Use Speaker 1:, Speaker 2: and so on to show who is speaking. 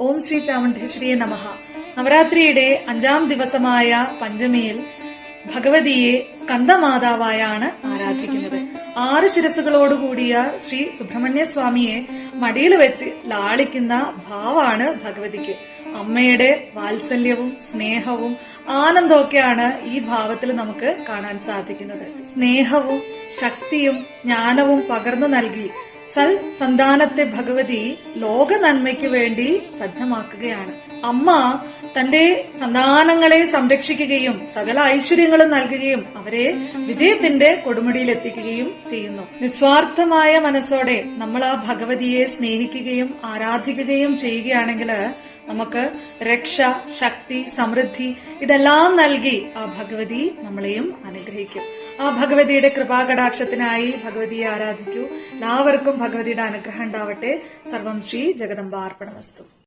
Speaker 1: ഓം ശ്രീ ചാമുണ്ഡേശ്വരിയെ നമഃ. നവരാത്രിയുടെ 5-ാം ദിവസമായ പഞ്ചമിയിൽ ഭഗവതിയെ സ്കന്ദമാതാവായാണ് ആരാധിക്കുന്നത്. 6 ശിരസുകളോടുകൂടിയ ശ്രീ സുബ്രഹ്മണ്യ സ്വാമിയെ മടിയിൽ വെച്ച് ലാളിക്കുന്ന ഭാവമാണ് ഭഗവതിക്ക്. അമ്മയുടെ വാത്സല്യവും സ്നേഹവും ആനന്ദമൊക്കെയാണ് ഈ ഭാവത്തിൽ നമുക്ക് കാണാൻ സാധിക്കുന്നത്. സ്നേഹവും ശക്തിയും ജ്ഞാനവും പകർന്നു നൽകി സൽ സന്താനത്തെ ഭഗവതി ലോക നന്മയ്ക്ക് വേണ്ടി സജ്ജമാക്കുകയാണ്. അമ്മ തന്റെ സന്താനങ്ങളെ സംരക്ഷിക്കുകയും സകല ഐശ്വര്യങ്ങളും നൽകുകയും അവരെ വിജയത്തിന്റെ കൊടുമുടിയിൽ എത്തിക്കുകയും ചെയ്യുന്നു. നിസ്വാർത്ഥമായ മനസ്സോടെ നമ്മൾ ആ ഭഗവതിയെ സ്നേഹിക്കുകയും ആരാധിക്കുകയും ചെയ്യുകയാണെങ്കിൽ നമുക്ക് രക്ഷ, ശക്തി, സമൃദ്ധി ഇതെല്ലാം നൽകി ആ ഭഗവതി നമ്മളെയും അനുഗ്രഹിക്കും. ആ ഭഗവതിയുടെ കൃപാകടാക്ഷത്തിനായി ഭഗവതിയെ ആരാധിക്കൂ. എല്ലാവർക്കും ഭഗവതിയുടെ അനുഗ്രഹം ഉണ്ടാവട്ടെ. സർവം ശ്രീ ജഗദംബാർപ്പണമസ്തു.